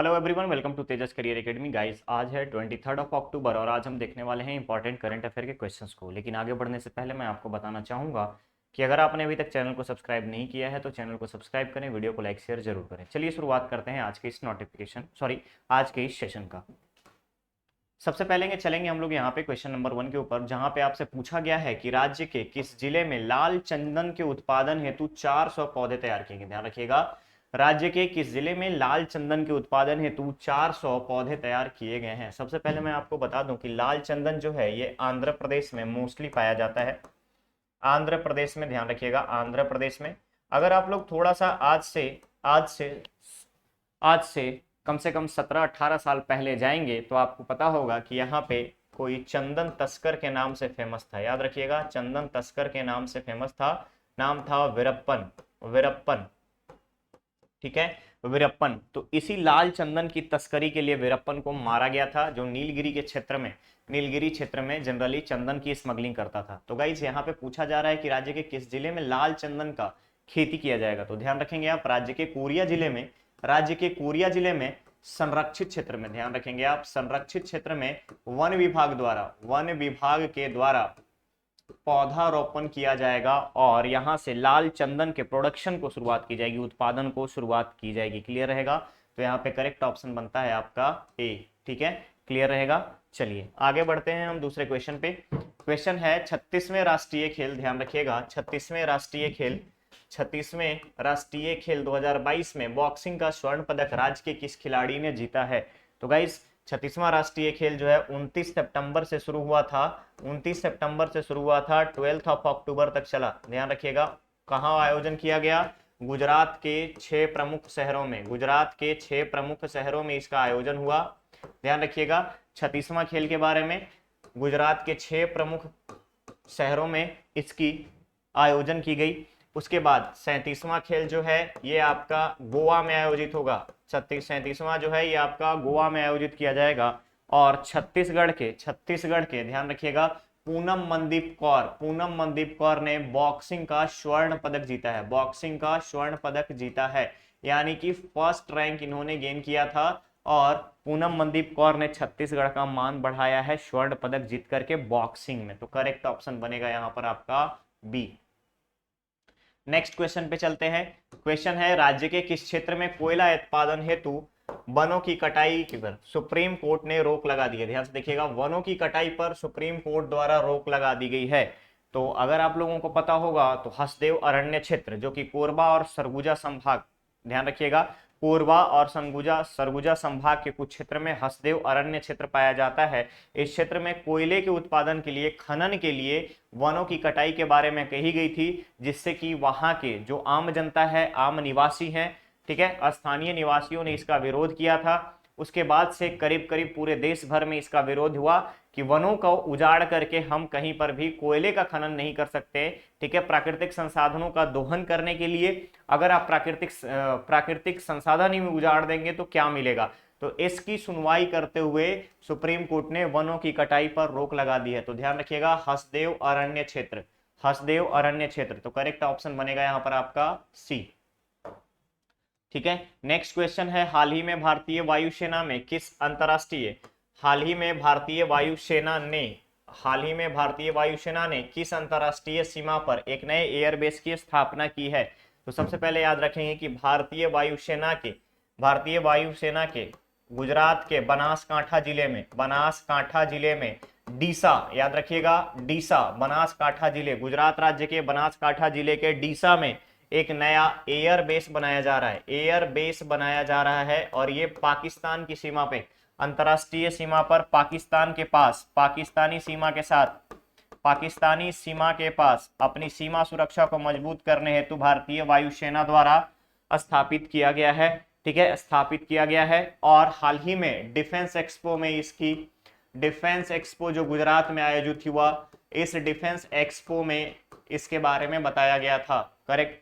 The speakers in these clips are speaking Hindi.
Hello everyone, welcome to Tejas career academy. Guys, आज है 23 अक्टूबर और आज हम देखने वाले हैं इंपॉर्टेंट करंट अफेयर के क्वेश्चंस को। लेकिन आगे बढ़ने से पहले मैं आपको बताना चाहूंगा कि अगर आपने अभी तक चैनल को सब्सक्राइब नहीं किया है तो चैनल को सब्सक्राइब करें, वीडियो को लाइक शेयर जरूर करें। चलिए शुरुआत करते हैं आज के इस सेशन का। सबसे पहले चलेंगे हम लोग यहाँ पे क्वेश्चन नंबर 1 के ऊपर, जहाँ पे आपसे पूछा गया है कि राज्य के किस जिले में लाल चंदन के उत्पादन हेतु 400 पौधे तैयार किए गए। ध्यान रखिएगा, राज्य के किस जिले में लाल चंदन के उत्पादन हेतु 400 पौधे तैयार किए गए हैं। सबसे पहले मैं आपको बता दूं कि लाल चंदन जो है ये आंध्र प्रदेश में मोस्टली पाया जाता है। आंध्र प्रदेश में, ध्यान रखिएगा, आंध्र प्रदेश में। अगर आप लोग थोड़ा सा आज से कम से कम 17-18 साल पहले जाएंगे तो आपको पता होगा कि यहाँ पे कोई चंदन तस्कर के नाम से फेमस था। याद रखिएगा, चंदन तस्कर के नाम से फेमस था। नाम था वीरप्पन। वीरप्पन, ठीक है, वीरप्पन। तो इसी लाल चंदन की तस्करी के लिए वीरप्पन को मारा गया था, जो नीलगिरी क्षेत्र में जनरली चंदन की स्मगलिंग करता था। तो गाइस, यहाँ पे पूछा जा रहा है कि राज्य के किस जिले में लाल चंदन का खेती किया जाएगा। तो ध्यान रखेंगे आप, राज्य के कोरिया जिले में संरक्षित क्षेत्र में, ध्यान रखेंगे आप, संरक्षित क्षेत्र में वन विभाग के द्वारा पौधारोपण किया जाएगा और यहां से लाल चंदन के प्रोडक्शन को शुरुआत की जाएगी, उत्पादन को शुरुआत की जाएगी। क्लियर रहेगा? तो यहाँ पे करेक्ट ऑप्शन बनता है आपका ए। ठीक है, क्लियर रहेगा। चलिए आगे बढ़ते हैं हम दूसरे क्वेश्चन पे। क्वेश्चन है 36वें राष्ट्रीय खेल, ध्यान रखिएगा, 36वें राष्ट्रीय खेल 2022 में बॉक्सिंग का स्वर्ण पदक राज्य के किस खिलाड़ी ने जीता है। तो गाइस, 36वां राष्ट्रीय खेल जो है 29 सितंबर से शुरू हुआ था। 12 अक्टूबर तक चला। ध्यान रखिएगा, कहाँ आयोजन किया गया? गुजरात के 6 प्रमुख शहरों में इसका आयोजन हुआ। ध्यान रखिएगा, 36वां खेल के बारे में, गुजरात के 6 प्रमुख शहरों में इसकी आयोजन की गई। उसके बाद 37वां खेल जो है ये आपका गोवा में आयोजित होगा। 37वां जो है ये आपका गोवा में आयोजित किया जाएगा। और छत्तीसगढ़ के ध्यान रखिएगा, पूनम मनदीप कौर ने बॉक्सिंग का स्वर्ण पदक जीता है। यानी कि फर्स्ट रैंक इन्होंने गेन किया था और पूनम मनदीप कौर ने छत्तीसगढ़ का मान बढ़ाया है स्वर्ण पदक जीत करके बॉक्सिंग में। तो करेक्ट ऑप्शन बनेगा यहां पर आपका बी। नेक्स्ट क्वेश्चन पे चलते हैं। क्वेश्चन है, राज्य के किस क्षेत्र में कोयला उत्पादन हेतु वनों की कटाई पर सुप्रीम कोर्ट ने रोक लगा दी है। ध्यान से देखिएगा, वनों की कटाई पर सुप्रीम कोर्ट द्वारा रोक लगा दी गई है। तो अगर आप लोगों को पता होगा तो हसदेव अरण्य क्षेत्र, जो कि कोरबा और सरगुजा संभाग, ध्यान रखिएगा, कोरबा और सरगुजा संभाग के कुछ क्षेत्र में हसदेव अरण्य क्षेत्र पाया जाता है। इस क्षेत्र में कोयले के उत्पादन के लिए, खनन के लिए वनों की कटाई के बारे में कही गई थी, जिससे कि वहां के जो आम जनता है, आम निवासी हैं, ठीक है, स्थानीय निवासियों ने इसका विरोध किया था। उसके बाद से करीब करीब पूरे देश भर में इसका विरोध हुआ कि वनों को उजाड़ करके हम कहीं पर भी कोयले का खनन नहीं कर सकते। ठीक है, प्राकृतिक संसाधनों का दोहन करने के लिए अगर आप प्राकृतिक संसाधन ही उजाड़ देंगे तो क्या मिलेगा। तो इसकी सुनवाई करते हुए सुप्रीम कोर्ट ने वनों की कटाई पर रोक लगा दी है। तो ध्यान रखिएगा, हसदेव अरण्य क्षेत्र। तो करेक्ट ऑप्शन बनेगा यहां पर आपका सी। ठीक है, नेक्स्ट क्वेश्चन है, हाल ही में भारतीय वायुसेना ने किस अंतरराष्ट्रीय सीमा पर एक नए एयरबेस की स्थापना की है। तो सबसे पहले याद रखेंगे कि भारतीय वायुसेना के गुजरात के बनासकांठा जिले में डीसा, याद रखिएगा, डीसा, बनासकांठा जिले, गुजरात राज्य के बनासकांठा जिले के डीसा में एक नया एयरबेस बनाया जा रहा है और ये पाकिस्तान की सीमा पे, अंतरराष्ट्रीय सीमा पर पाकिस्तान के पास, पाकिस्तानी सीमा के पास अपनी सीमा सुरक्षा को मजबूत करने हेतु भारतीय वायुसेना द्वारा स्थापित किया गया है। और हाल ही में डिफेंस एक्सपो जो गुजरात में आयोजित हुआ, इस डिफेंस एक्सपो में इसके बारे में बताया गया था। करेक्ट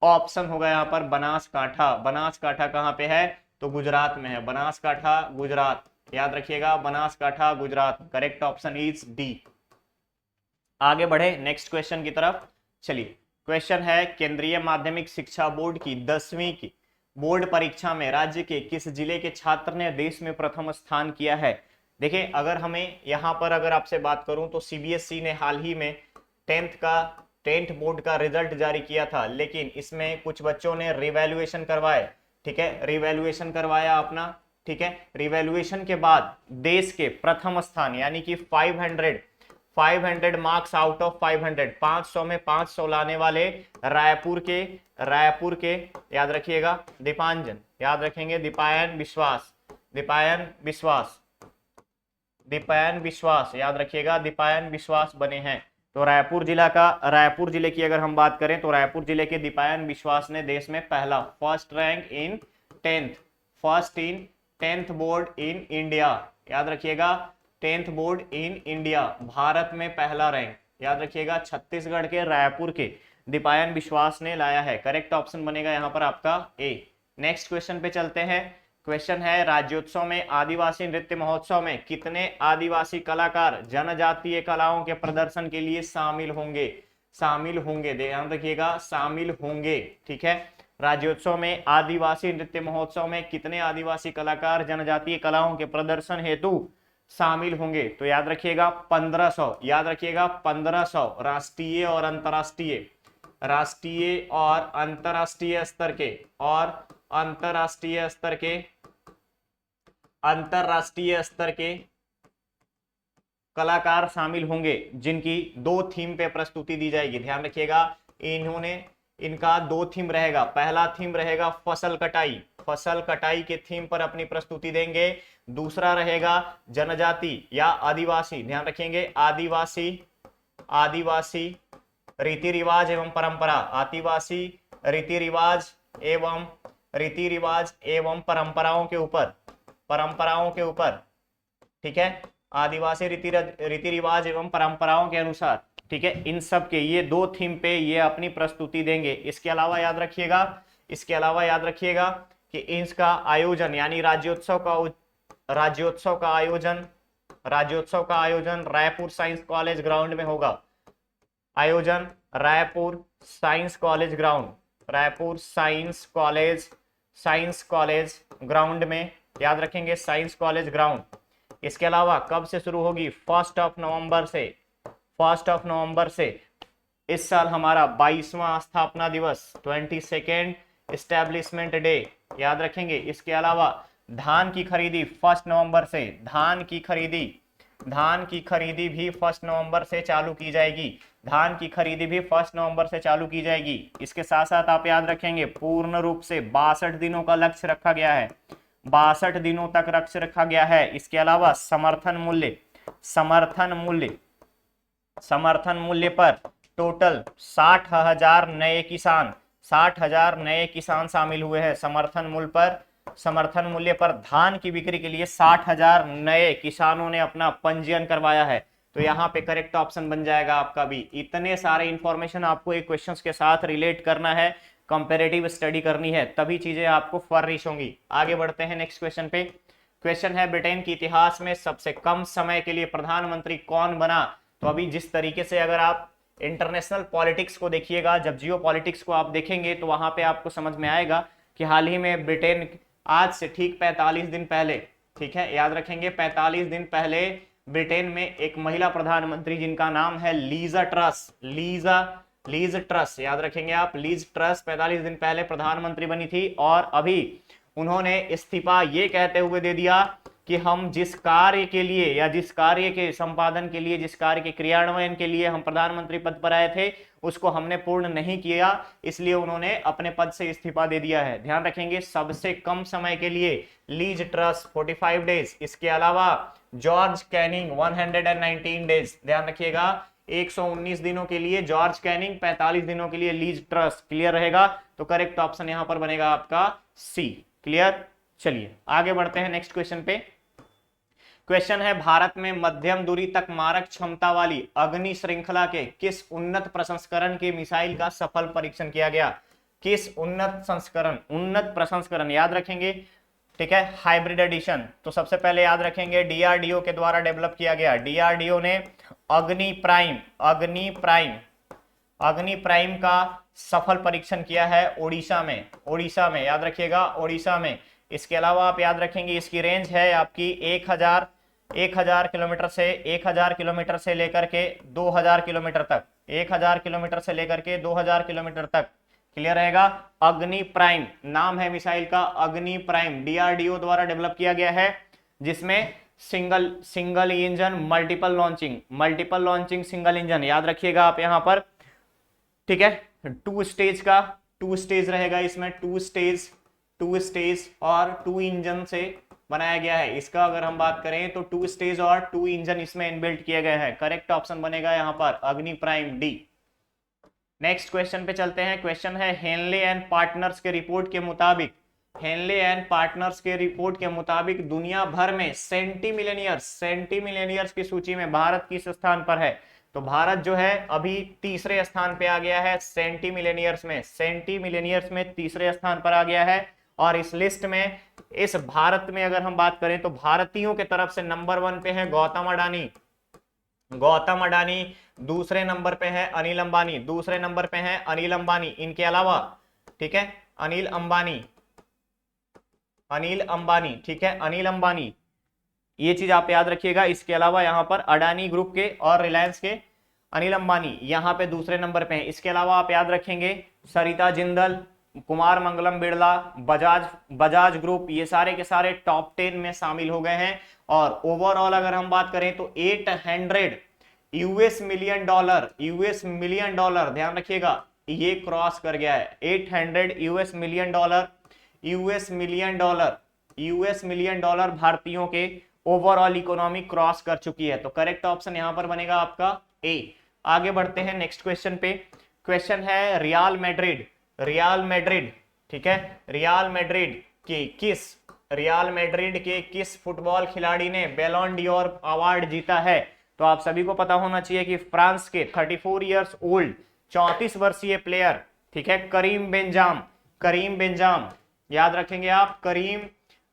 ऑप्शन होगा यहाँ पर बनासकांठा कहाँ पे है? तो गुजरात में है, बनासकांठा गुजरात, याद रखिएगा, Banaskantha Gujarat. Correct option is D. आगे बढ़े नेक्स्ट क्वेश्चन की तरफ। चलिए, क्वेश्चन है, केंद्रीय माध्यमिक शिक्षा बोर्ड की बोर्ड परीक्षा में राज्य के किस जिले के छात्र ने देश में प्रथम स्थान किया है? देखिए, अगर हमें यहाँ पर अगर आपसे बात करूं तो सीबीएसई ने हाल ही में 10th बोर्ड का रिजल्ट जारी किया था, लेकिन इसमें कुछ बच्चों ने रिवैल्यूएशन करवाए। ठीक है, रिवैल्यूएशन करवाया अपना। ठीक है, रिवैल्यूएशन के बाद देश के प्रथम स्थान यानी कि 500 मार्क्स आउट ऑफ 500, 500 में 500 लाने वाले रायपुर के याद रखिएगा दीपांजन, याद रखेंगे दीपायन विश्वास, याद रखिएगा दीपायन विश्वास बने हैं। तो रायपुर जिले की अगर हम बात करें तो रायपुर जिले के दीपायन विश्वास ने देश में पहला first in 10th board in India, याद रखिएगा 10th board in India, Bharat में पहला रैंक, याद रखिएगा छत्तीसगढ़ के रायपुर के दीपायन विश्वास ने लाया है। करेक्ट ऑप्शन बनेगा यहाँ पर आपका ए। नेक्स्ट क्वेश्चन पे चलते हैं। क्वेश्चन है राज्योत्सव में आदिवासी नृत्य महोत्सव में कितने आदिवासी कलाकार जनजातीय कलाओं के प्रदर्शन के लिए शामिल होंगे, ध्यान रखिएगा शामिल होंगे। ठीक है, राज्योत्सव में आदिवासी नृत्य महोत्सव में कितने आदिवासी कलाकार जनजातीय कलाओं के प्रदर्शन हेतु शामिल होंगे? तो याद रखिएगा 1500, याद रखिएगा 1500 राष्ट्रीय और अंतरराष्ट्रीय स्तर के कलाकार शामिल होंगे, जिनकी 2 थीम पे प्रस्तुति दी जाएगी। ध्यान रखिएगा इनका 2 थीम रहेगा। पहला थीम रहेगा फसल कटाई के थीम पर अपनी प्रस्तुति देंगे। दूसरा रहेगा जनजाति या आदिवासी, ध्यान रखेंगे आदिवासी रीति रिवाज एवं परंपरा, आदिवासी रीति रिवाज एवं परंपराओं के ऊपर। ठीक है, आदिवासी रीति रिवाज एवं परंपराओं के अनुसार। ठीक है, इन सब के ये 2 थीम पे ये अपनी प्रस्तुति देंगे। इसके अलावा याद रखिएगा कि इसका आयोजन यानी राज्योत्सव का आयोजन रायपुर साइंस कॉलेज ग्राउंड में होगा। आयोजन रायपुर साइंस कॉलेज ग्राउंड में, याद रखेंगे साइंस कॉलेज ग्राउंड। इसके अलावा कब से शुरू होगी? 1 नवंबर से। इस साल हमारा 22वां स्थापना दिवस, 22nd एस्टेब्लिशमेंट डे, याद रखेंगे। इसके अलावा धान की खरीदी 1 नवंबर से, धान की खरीदी भी 1 नवंबर से चालू की जाएगी। इसके साथ साथ आप याद रखेंगे पूर्ण रूप से 62 दिनों का लक्ष्य रखा गया है, 62 दिनों तक लक्ष्य रखा गया है। इसके अलावा समर्थन मूल्य पर टोटल 60,000 नए किसान शामिल हुए हैं। समर्थन मूल्य पर धान की बिक्री के लिए 60,000 नए किसानों ने अपना पंजीयन करवाया है। तो यहाँ पे करेक्ट ऑप्शन बन जाएगा आपका भी। इतने सारे इंफॉर्मेशन आपको एक क्वेश्चंस के साथ रिलेट करना है, कंपैरेटिव स्टडी करनी है, तभी चीजें आपको फर्निश होंगी। आगे बढ़ते हैं नेक्स्ट क्वेश्चन पे। क्वेश्चन है ब्रिटेन के इतिहास में सबसे कम समय के लिए प्रधानमंत्री कौन बना? तो अभी जिस तरीके से अगर आप इंटरनेशनल पॉलिटिक्स को देखिएगा, जब जियो पॉलिटिक्स को आप देखेंगे तो वहां पे आपको समझ में आएगा कि हाल ही में ब्रिटेन आज से ठीक 45 दिन पहले, ठीक है याद रखेंगे 45 दिन पहले ब्रिटेन में एक महिला प्रधानमंत्री जिनका नाम है लीज ट्रस, याद रखेंगे आप, लीज ट्रस 45 दिन पहले प्रधानमंत्री बनी थी। और अभी उन्होंने इस्तीफा ये कहते हुए दे दिया कि हम जिस कार्य के लिए या जिस कार्य के संपादन के लिए, जिस कार्य के क्रियान्वयन के लिए हम प्रधानमंत्री पद पर आए थे उसको हमने पूर्ण नहीं किया, इसलिए उन्होंने अपने पद से इस्तीफा दे दिया है। ध्यान रखेंगे सबसे कम समय के लिए लीज ट्रस 45 डेज। इसके अलावा जॉर्ज कैनिंग 119 डेज, ध्यान रखिएगा 119 दिनों के लिए जॉर्ज कैनिंग, 45 दिनों के लिए लीज ट्रस। क्लियर रहेगा? तो करेक्ट ऑप्शन यहां पर बनेगा आपका सी। क्लियर? चलिए आगे बढ़ते हैं नेक्स्ट क्वेश्चन पे। क्वेश्चन है भारत में मध्यम दूरी तक मारक क्षमता वाली अग्नि श्रृंखला के किस उन्नत प्रसंस्करण के मिसाइल का सफल परीक्षण किया गया? किस उन्नत प्रसंस्करण याद रखेंगे, ठीक है, हाइब्रिड एडिशन। तो सबसे पहले याद रखेंगे डीआरडीओ के द्वारा डेवलप किया गया। डीआरडीओ ने अग्नि प्राइम अग्नि प्राइम का सफल परीक्षण किया है ओडिशा में, ओडिशा में याद रखिएगा, ओडिशा में। इसके अलावा आप याद रखेंगे इसकी रेंज है आपकी 1000 किलोमीटर से 1000 किलोमीटर से लेकर के 2000 किलोमीटर तक, 1000 किलोमीटर से लेकर के 2000 किलोमीटर तक। क्लियर रहेगा। अग्नि प्राइम नाम है मिसाइल का, अग्नि प्राइम डीआरडीओ द्वारा डेवलप किया गया है, जिसमें single engine multiple launching single engine याद रखिएगा आप यहां पर। ठीक है, टू स्टेज रहेगा इसमें, टू स्टेज और 2 इंजन से बनाया गया है। इसका अगर हम बात करें तो 2 स्टेज और 2 इंजन इसमें इनबिल्ट किए गए हैं। करेक्ट ऑप्शन बनेगा यहां पर अग्नि प्राइम डी। नेक्स्ट क्वेश्चन पे चलते हैं। क्वेश्चन है हेनले एंड पार्टनर्स के रिपोर्ट के मुताबिक, हेनले एंड पार्टनर्स के रिपोर्ट के मुताबिक दुनिया भर में सेंटीमिलियनियर्स की सूची में भारत किस स्थान पर है? तो भारत जो है अभी तीसरे स्थान पे आ गया है सेंटीमिलियनियर्स में तीसरे स्थान पर आ गया है। और इस लिस्ट में, इस भारत में अगर हम बात करें तो भारतीयों के तरफ से नंबर 1 पे है गौतम अडानी, दूसरे नंबर पे है अनिल अंबानी, इनके अलावा ठीक है अनिल अंबानी, ठीक है अनिल अंबानी, ये चीज आप याद रखिएगा। इसके अलावा यहां पर अडानी ग्रुप के और रिलायंस के अनिल अंबानी यहां पे दूसरे नंबर पे हैं। इसके अलावा आप याद रखेंगे सरिता जिंदल, कुमार मंगलम बिरला, बजाज ग्रुप, ये सारे के सारे टॉप 10 में शामिल हो गए हैं। और ओवरऑल अगर हम बात करें तो 800 यूएस मिलियन डॉलर ध्यान रखिएगा ये क्रॉस कर गया है। 800 यूएस मिलियन डॉलर भारतीयों के ओवरऑल इकोनॉमी क्रॉस कर चुकी है। तो करेक्ट ऑप्शन यहां पर बनेगा आपका ए। आगे बढ़ते हैं नेक्स्ट क्वेश्चन पे। क्वेश्चन है रियल मैड्रिड, ठीक है, रियल मैड्रिड के किस फुटबॉल खिलाड़ी ने बैलोन डी'ओर अवार्ड जीता है? तो आप सभी को पता होना चाहिए कि फ्रांस के 34 इयर्स ओल्ड 34 वर्षीय प्लेयर, ठीक है, करीम बेंजाम याद रखेंगे आप, करीम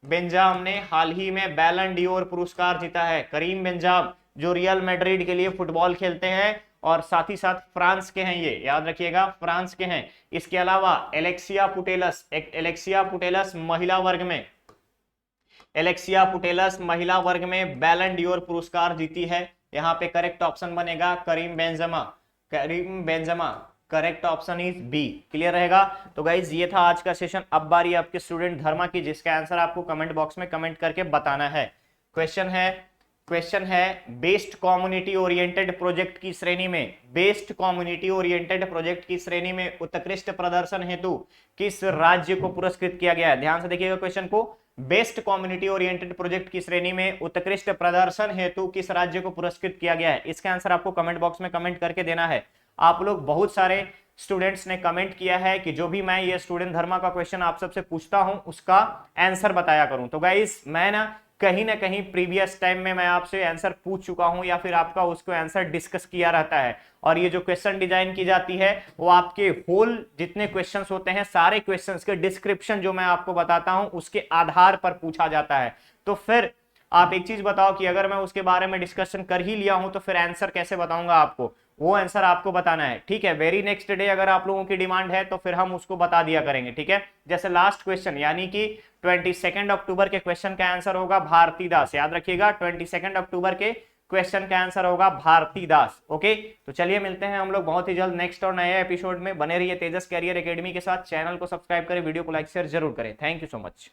बेंजाम ने हाल ही में बैलन डी'ओर पुरस्कार जीता है। करीम बेंजाम जो रियल मैड्रिड के लिए फुटबॉल खेलते हैं और साथ ही साथ फ्रांस के हैं, ये याद रखिएगा फ्रांस के हैं। इसके अलावा एलेक्सिया पुटेलस महिला वर्ग में बैलन डी'ओर पुरस्कार जीती है। यहाँ पे करेक्ट ऑप्शन बनेगा Karim Benzema, correct option is B. Clear रहेगा। तो गाइज ये था आज का सेशन। अब बारी आपके स्टूडेंट धर्मा की, जिसका आंसर आपको कमेंट बॉक्स में कमेंट करके बताना है। क्वेश्चन है बेस्ट कम्युनिटी ओरिएंटेड प्रोजेक्ट की श्रेणी में उत्कृष्ट प्रदर्शन हेतु किस राज्य को पुरस्कृत किया गया है? ध्यान से देखिएगा क्वेश्चन को। बेस्ट कम्युनिटी ओरिएंटेड प्रोजेक्ट की श्रेणी में उत्कृष्ट प्रदर्शन हेतु किस राज्य को पुरस्कृत किया गया है? इसका आंसर आपको कमेंट बॉक्स में कमेंट करके देना है। आप लोग बहुत सारे स्टूडेंट्स ने कमेंट किया है कि जो भी मैं ये स्टूडेंट धर्मा का क्वेश्चन आप सबसे पूछता हूं उसका आंसर बताया करूं। तो गाइस मैं ना कहीं प्रीवियस टाइम में मैं आपसे आंसर पूछ चुका हूं या फिर आपका उसको आंसर डिस्कस किया रहता है। और ये जो क्वेश्चन डिजाइन की जाती है वो आपके होल जितने क्वेश्चंस होते हैं सारे क्वेश्चंस के डिस्क्रिप्शन जो मैं आपको बताता हूं उसके आधार पर पूछा जाता है। तो फिर आप एक चीज बताओ कि अगर मैं उसके बारे में डिस्कशन कर ही लिया हूं तो फिर आंसर कैसे बताऊंगा आपको? वो आंसर आपको बताना है, ठीक है। वेरी नेक्स्ट डे अगर आप लोगों की डिमांड है तो फिर हम उसको बता दिया करेंगे, ठीक है। जैसे लास्ट क्वेश्चन यानी कि 22 अक्टूबर के क्वेश्चन का आंसर होगा भारती दास, याद रखिएगा 22 अक्टूबर के क्वेश्चन का आंसर होगा भारती दास। ओके, तो चलिए मिलते हैं हम लोग बहुत ही जल्द नेक्स्ट और नए एपिसोड में। बने रहिए तेजस कैरियर एकेडमी के साथ। चैनल को सब्सक्राइब करें, वीडियो को लाइक शेयर जरूर करें। Thank you so much.